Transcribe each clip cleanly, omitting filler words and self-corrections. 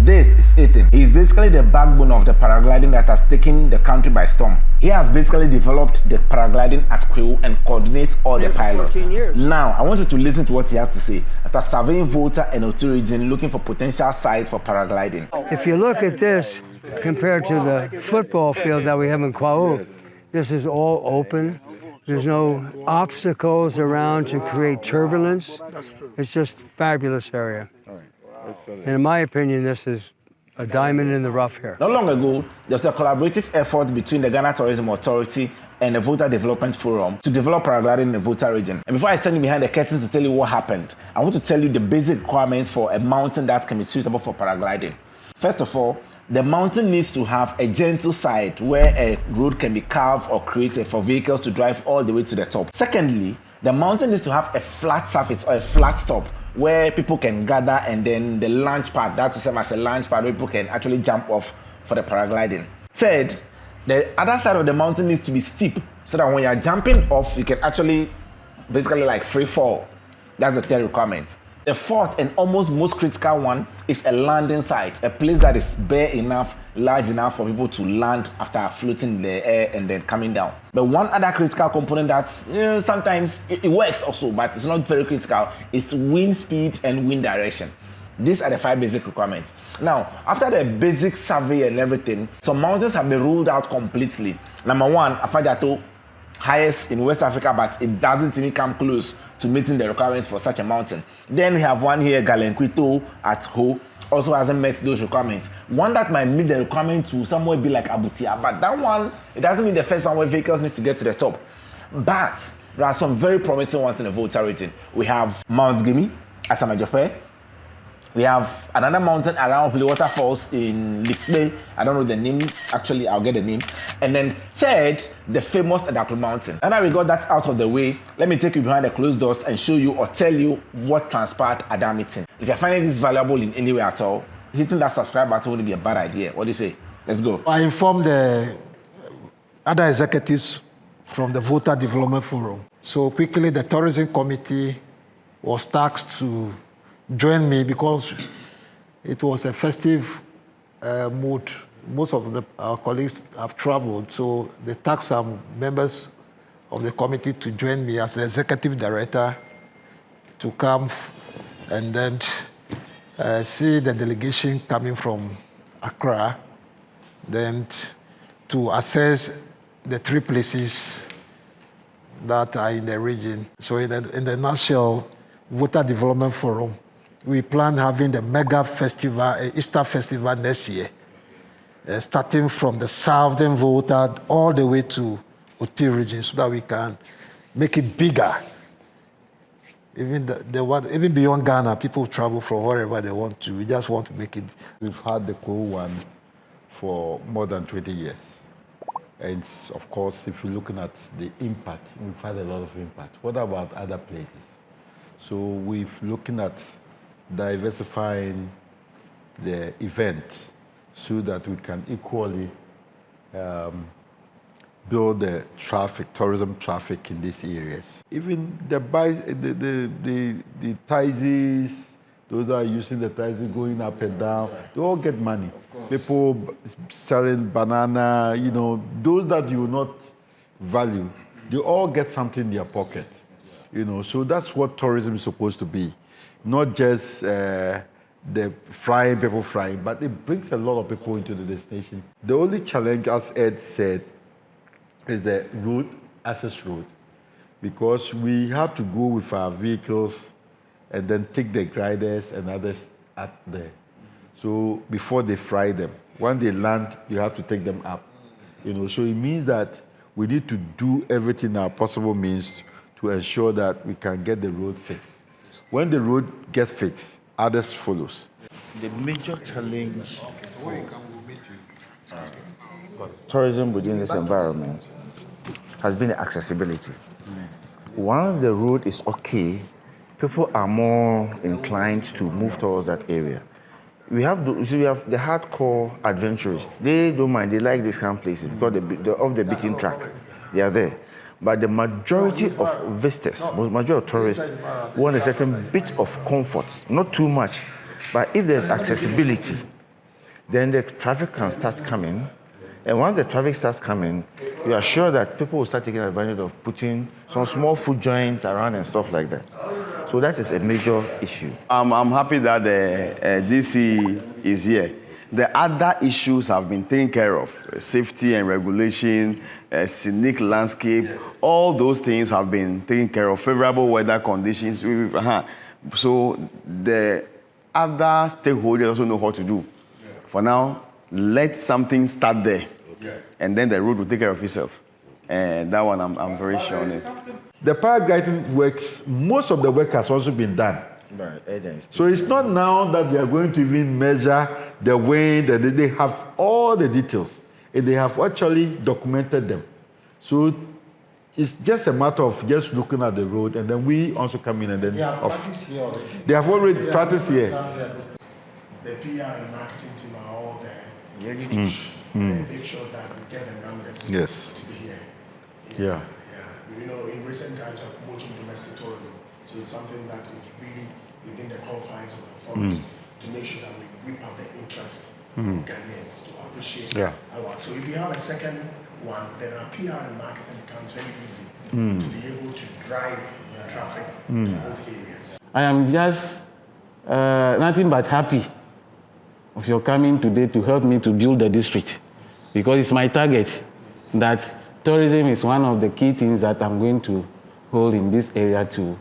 This is Ethan. He is basically the backbone of the paragliding that has taken the country by storm. He has basically developed the paragliding at Crew and coordinates all the pilots. 14 years. Now, I want you to listen to what he has to say after surveying Volta and Otu region looking for potential sites for paragliding. If you look at this compared to the football field that we have in Kuala, this is all open. There's no obstacles around to create turbulence. That's true. It's just a fabulous area. And in my opinion, this is a diamond in the rough here. Not long ago, there was a collaborative effort between the Ghana Tourism Authority and the Volta Development Forum to develop paragliding in the Volta region. And before I send you behind the curtains to tell you what happened, I want to tell you the basic requirements for a mountain that can be suitable for paragliding. First of all, the mountain needs to have a gentle side where a road can be carved or created for vehicles to drive all the way to the top. Secondly, the mountain needs to have a flat surface or a flat top where people can gather, and then the launch pad, that will serve as a launch pad where people can actually jump off for the paragliding. Third, the other side of the mountain needs to be steep so that when you're jumping off, you can actually basically like free fall. That's the third requirement. The fourth and almost most critical one is a landing site, a place that is bare enough, large enough for people to land after floating in the air and then coming down. But one other critical component that sometimes it works also, but it's not very critical, is wind speed and wind direction. These are the 5 basic requirements. Now, after the basic survey and everything, some mountains have been ruled out completely. Number 1, Afajato, highest in West Africa, but it doesn't even come close to meeting the requirements for such a mountain. Then we have one here, Galenquito at Ho, also hasn't met those requirements. One that might meet the requirement to somewhere be like Abutia, but that one, it doesn't mean the first one where vehicles need to get to the top. But there are some very promising ones in the Volta region. We have Mount Gimi at Amajope. We have another mountain around the waterfalls in Likpe. I don't know the name. Actually, I'll get the name. And then third, the famous Adapro Mountain. And now we got that out of the way, let me take you behind the closed doors and show you or tell you what transpired at that meeting. If you're finding this valuable in any way at all, hitting that subscribe button wouldn't be a bad idea. What do you say? Let's go. I informed the other executives from the Volta Development Forum. So quickly, the tourism committee was tasked to join me because it was a festive mood. Most of our colleagues have traveled, so they tasked some members of the committee to join me as the executive director to come and then see the delegation coming from Accra, then to assess the 3 places that are in the region. So in the nutshell, Volta Development Forum, we plan having the mega festival, Easter festival next year, starting from the southern Volta all the way to Oti region, so that we can make it bigger. Even beyond Ghana, people travel from wherever they want to. We just want to make it. We've had the Crew one for more than 20 years. And of course, if you're looking at the impact, we've had a lot of impact. What about other places? So we're looking at diversifying the event so that we can equally build the tourism traffic in these areas. Even the taxis, those that are using the taxi going up and down, they all get money. People selling banana, those that you will not value, they all get something in their pocket. So that's what tourism is supposed to be. Not just the people flying, but it brings a lot of people into the destination. The only challenge, as Ed said, is the road, access road, because we have to go with our vehicles and then take the gliders and others up there. So before they fly them, when they land, you have to take them up. So it means that we need to do everything our possible means to ensure that we can get the road fixed. When the road gets fixed, others follows. The major challenge for tourism within this environment has been the accessibility. Once the road is okay, people are more inclined to move towards that area. We have the hardcore adventurers. They don't mind, they like these kind of places because they're off the beaten track. They are there. But the majority of visitors, majority of tourists, want a certain bit of comfort, not too much. But if there's accessibility, then the traffic can start coming. And once the traffic starts coming, you are sure that people will start taking advantage of putting some small food joints around and stuff like that. So that is a major issue. I'm happy that the DC is here. The other issues have been taken care of. Safety and regulation, scenic landscape, all those things have been taken care of. Favorable weather conditions. So the other stakeholders also know what to do. For now, let something start there, and then the road will take care of itself. And that one, I'm very sure on it. The paragliding works, most of the work has also been done. So it's not now that they are going to even measure the wind, and they have all the details, and they have actually documented them. So it's just a matter of just looking at the road, and then we also come in and then off. They have already practiced here. The PR and marketing team are all there. And make sure that we get the numbers to be here. Yeah. You know, in recent times, we're promoting domestic tourism. So it's something that is really within the confines of the authority to make sure that we whip up the interest of Ghanaians to appreciate our. So if you have a second one, then our PR and marketing becomes very easy to be able to drive traffic to both areas. I am just nothing but happy of your coming today to help me to build the district, because it's my target that tourism is one of the key things that I'm going to hold in this area to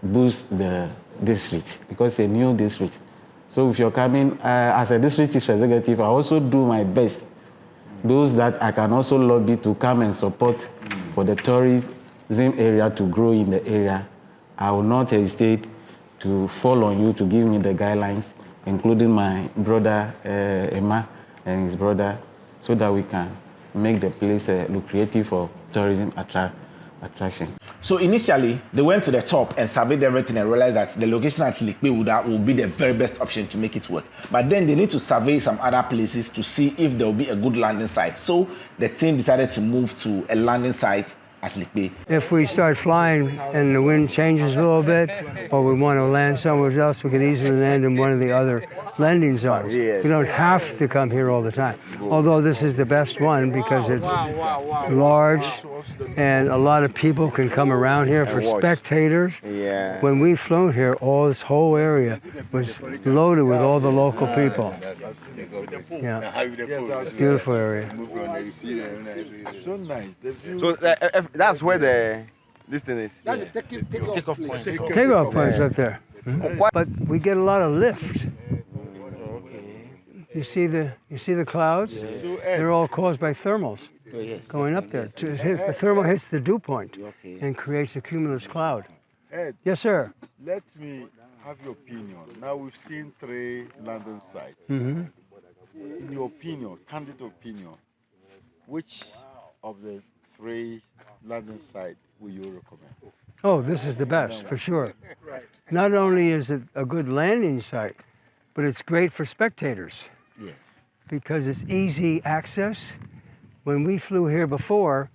boost the district, because it's a new district. So if you're coming, as a district chief executive, I also do my best, those that I can also lobby to come and support for the tourism area to grow in the area. I will not hesitate to fall on you to give me the guidelines, including my brother Emma and his brother, so that we can make the place lucrative for tourism attraction. So initially, they went to the top and surveyed everything and realized that the location at Likpe would be the very best option to make it work. But then they need to survey some other places to see if there will be a good landing site. So the team decided to move to a landing site at Likpe. If we start flying and the wind changes a little bit, or we want to land somewhere else, we can easily land in one of the other landing zones. We don't have to come here all the time. Although this is the best one because it's large and a lot of people can come around here for spectators. When we flew here, this whole area was loaded with all the local people. Beautiful area. So nice. So that's where this thing is. Takeoff point. Takeoff points up there. But we get a lot of lift. You see the clouds? They're all caused by thermals going up there. The thermal hits the dew point and creates a cumulus cloud. Ed, Yes, sir. let me have your opinion. Now we've seen 3 landing sites. In your opinion, candid opinion, which of the 3 landing sites will you recommend? Oh, this is the best, for sure. Not only is it a good landing site, but it's great for spectators. Yes. Because it's easy access. When we flew here before,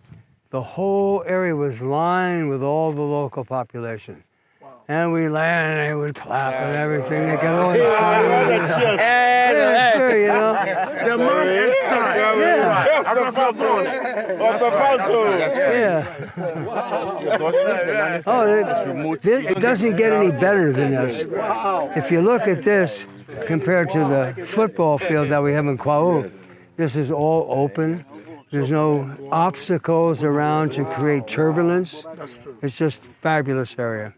the whole area was lined with all the local population. And we landed and they would clap and everything. They got all excited. Sure, you know. The man inside. It doesn't get any better than this. If you look at this compared to the football field that we have in Kwao, this is all open. There's no obstacles around to create turbulence. It's just a fabulous area.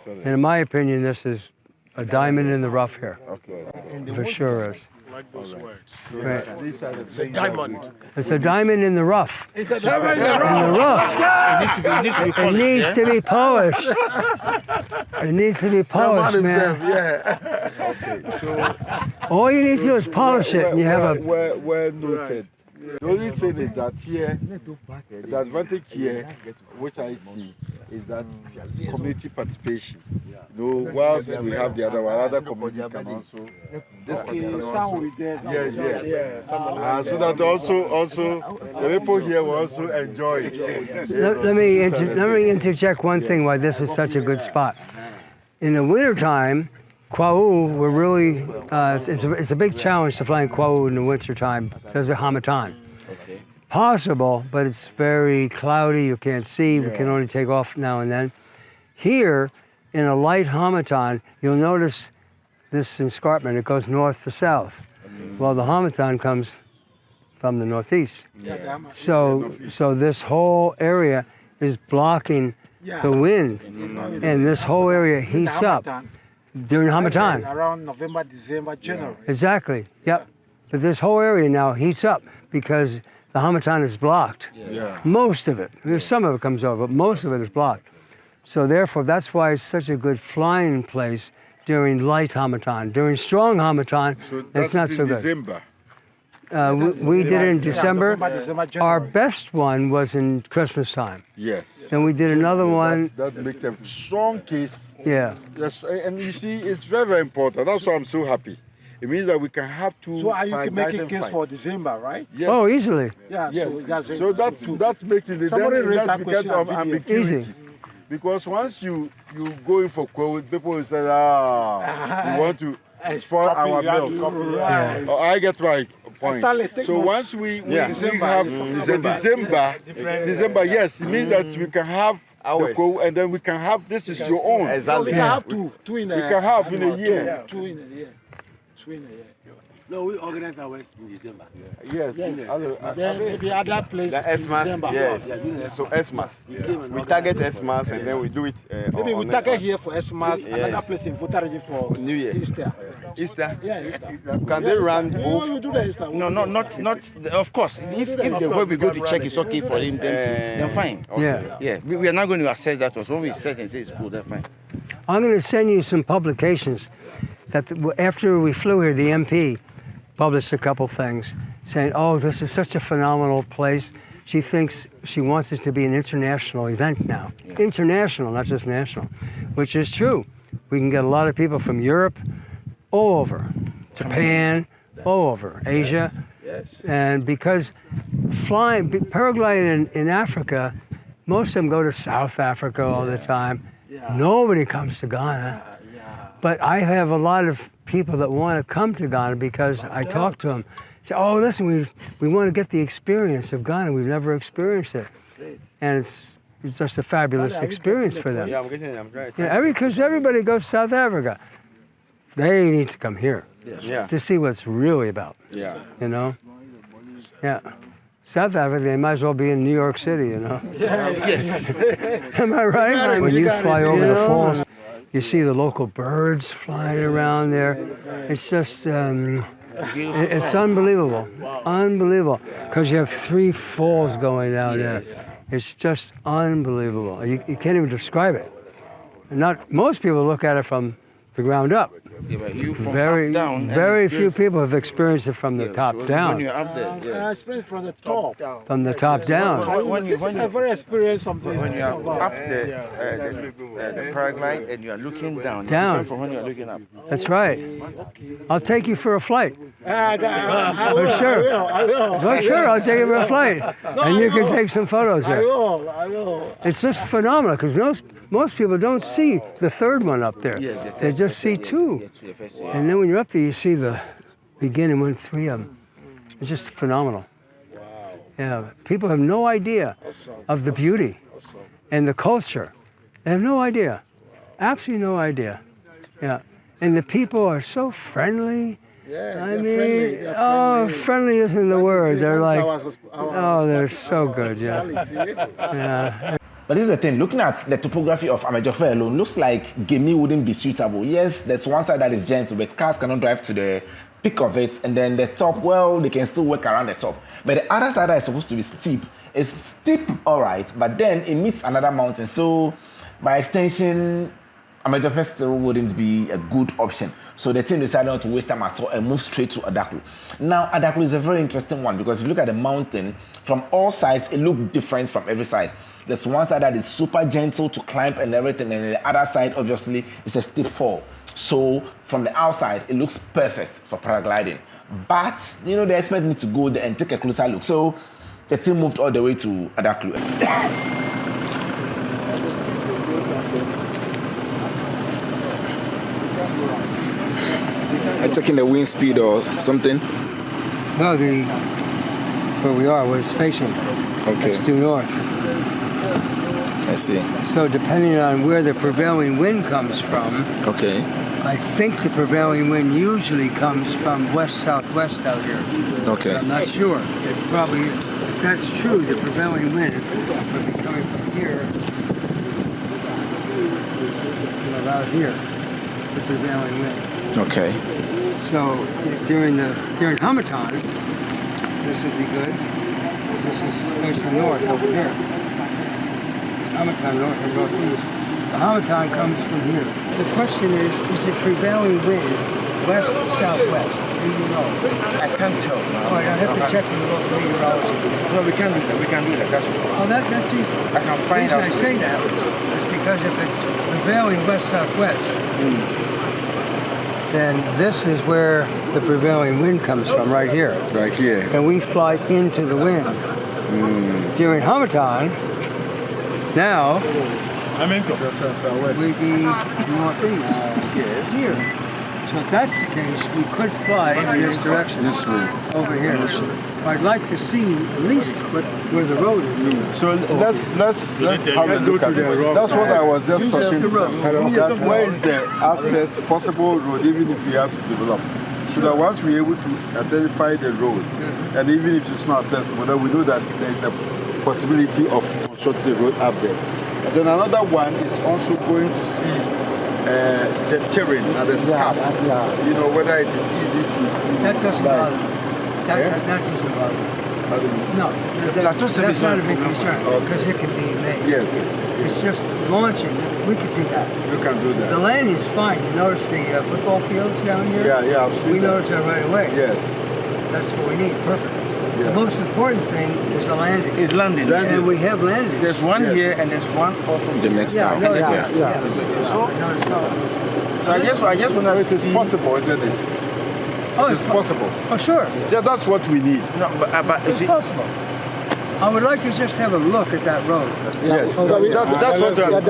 And in my opinion, this is a diamond in the rough here. For sure is. Like those words. Right. It's a diamond. It's a diamond in the rough. It's a diamond in the In the rough. It needs to be polished. It needs to be polished, man. All you need to do is polish it, and you have a. Well noted. The only thing is that here, the advantage here, which I see, is that community participation. You know, whilst we have the other community can also. Sound will be there. So that also the people here will also enjoy it. Let me interject one thing why this is such a good spot. In the wintertime, Kwa'u, we're really, it's a big challenge to fly in Kwa'u in the wintertime. There's a Hamatan. Okay. Possible, but it's very cloudy, you can't see, we can only take off now and then. Here, in a light Hamatan, you'll notice this escarpment, it goes north to south. Well, the Hamatan comes from the northeast. So this whole area is blocking the wind, and this whole area heats up during Hamatan. Around November, December, January. Exactly, yep. But this whole area now heats up because the Hamatan is blocked. Most of it. There's some of it comes over, but most of it is blocked. So therefore, that's why it's such a good flying place during light Hamatan. During strong Hamatan, it's not so good. December. We did it in December. December, Our January. best one was in Christmas time. Yes. Then we did another one. That makes a strong case. Yeah. Yes, and you see, it's very, very important. That's why I'm so happy. It means that we can have two. So are you making paragliding case flights. for December, right? Yes. Oh, easily. Yeah, Yes. so that's making it. Somebody Then raised that's that because question of on video. ambiguity. Easy. Because once you go in for quote, people will say, we want to spoil our milk. Right. Oh, I get my point. Stanley, take So notes. once we December, have it's December, yes, it means that we can have the Hours. quote, and then we can have this is your own. No, Exactly. we can have two in a We can have in a year. Two in a year. Two in a year. No, we organize ours in December. Yes. Then the other place The in SMAS, December. yes. Yeah, you know, So SMAS. came and We target SMAS and then we do it Maybe we on target SMAS. here for Xmas, another place in Volta region for New Year. Easter. Easter. Yeah, Easter. Can they run You both? do the Easter. No, not. Of course, if the way we go to check is okay for him, then fine. Yeah. Yeah, we are not going to assess that one. So when we assess and say it's good, that's fine. I'm going to send you some publications that after we flew here, the MP published a couple things saying, oh, this is such a phenomenal place. She thinks she wants it to be an international event now. International, not just national, which is true. We can get a lot of people from Europe, all over, Japan, all over, Asia. And because paragliding in Africa, most of them go to South Africa all the time. Nobody comes to Ghana. But I have a lot of people that want to come to Ghana because I talk to them. Say, oh, listen, we want to get the experience of Ghana. We've never experienced it. And it's just a fabulous experience for them. Yeah, I'm getting it. I'm trying. Yeah, because everybody goes to South Africa. They need to come here Yeah. to see what it's really about. Yeah. You know? Yeah. South Africa, they might as well be in New York City, you know? Yes. Am I right? When you got it, fly over you the know? falls, you see the local birds flying around there. It's just, it's unbelievable. Unbelievable. Because you have 3 falls going down there. It's just unbelievable. You can't even describe it. Most people look at it from the ground up. Yeah, but you from Very, up down. and very it's few beautiful. people have experienced it from the Yeah, top so When down. you're up there, yeah. I experienced from the top. From the top down. This is a very experience something. When you are up the paraglide and you are looking down, it's Down. different from when you are looking up. That's right. I'll take you for a flight. I will, Oh, sure. I will. Oh, sure, I'll take you for a flight. And you can take some photos I there. will. It's just phenomenal because most people don't see the third one up there. Yes, They just see 2. Wow. And then when you're up there, you see the beginning one, 3 of them. It's just phenomenal. Yeah, people have no idea of the beauty and the culture. They have no idea. Absolutely no idea. Yeah. And the people are so friendly. I mean, friendly isn't the word. They're like, oh, they're so good, yeah. Yeah. But this is the thing, looking at the topography of Amejope alone, looks like Gemi wouldn't be suitable. Yes, there's one side that is gentle, but cars cannot drive to the peak of it. And then the top, well, they can still work around the top. But the other side that is supposed to be steep is steep, all right, but then it meets another mountain. So by extension, Amejope still wouldn't be a good option. So the team decided not to waste time at all and move straight to Adaklu. Now, Adaklu is a very interesting one because if you look at the mountain, from all sides, it looks different from every side. There's one side that is super gentle to climb and everything, and the other side, obviously, is a steep fall. So from the outside, it looks perfect for paragliding. But, you know, the experts need to go there and take a closer look. So the team moved all the way to Adaklu. checking the wind speed or something? No, where we are, where it's facing. Okay. It's due north. I see. So depending on where the prevailing wind comes from, Okay. I think the prevailing wind usually comes from west-southwest out here. Okay. I'm not sure. It probably, if that's true, the prevailing wind would be coming from here, about here, the prevailing wind. Okay. So during Hamatan, this would be good. This is facing north over here. Hamatan, north and northeast. The Hamatan comes from here. The question is it prevailing wind, west or southwest? Do you know? I can't tell. Oh, I have to check the local meteorology. No, we can do that. We can do that. That's Oh, that's easy. I can find The out. reason I say that is because if it's prevailing west-southwest, then this is where the prevailing wind comes from, right here. Right here. And we fly into the wind. During Hamatan, now we'd be northeast. Yes. Here. So if that's the case, we could fly in this direction. This way. Over here. I'd like to see at least where the road is. So let's have a look at it. That's what I was just talking about. That where is the access possible road, even if we have to develop? So that once we're able to identify the road, and even if it's not accessible, then we know that there's the possibility of constructing the road up there. And then another one is also going to see the terrain and the scarp. You know, whether it is easy to That doesn't slide. bother me. That doesn't bother me. No, that's not a big concern because it can be made. Yes, It's just launching. We could do that. you can do The that. landing is fine. You notice the football fields down here? Yeah, I've seen We that. notice that right away. Yes. That's what we need. Perfect. Yeah. The most important thing is the landing. It's landing. And we have landed. There's one Yes. here and there's one also the next town. no, Yeah. So I just want to it is possible, isn't it? Oh, It's possible. Oh, sure. Yeah, that's what we need. No, but you It's see, possible. I would like to just have a look at that road. Yes. That's what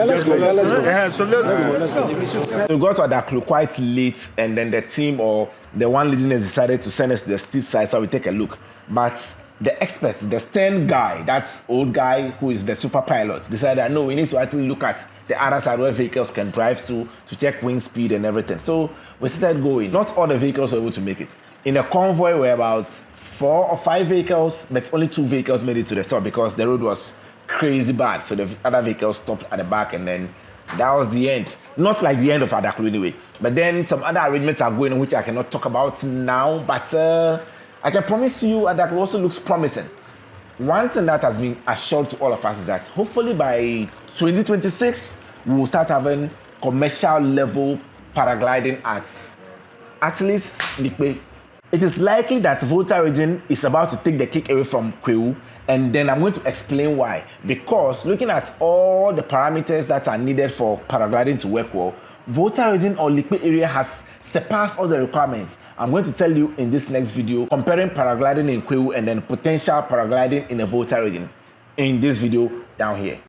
let's go. So let's go. we got to Adaklu quite late, and then the team or the one leading us decided to send us to the steep side so we take a look. But the expert, the stern guy, that old guy who is the super pilot, decided, no, we need to actually look at the other side where vehicles can drive to check wind speed and everything. So we started going. Not all the vehicles were able to make it. In a convoy, we were about 4 or 5 vehicles, but only 2 vehicles made it to the top because the road was crazy bad. So the other vehicles stopped at the back, and then that was the end. Not like the end of Adaklu anyway. But then some other arrangements are going on, which I cannot talk about now. But I can promise you Adaklu also looks promising. One thing that has been assured to all of us is that hopefully by 2026, we will start having commercial level paragliding at least Nikwe. It is likely that Volta region is about to take the kick away from Kwewu, and then I'm going to explain why. Because looking at all the parameters that are needed for paragliding to work well, Volta region or Likpe area has surpassed all the requirements. I'm going to tell you in this next video, comparing paragliding in Kwewu and then potential paragliding in the Volta region in this video down here.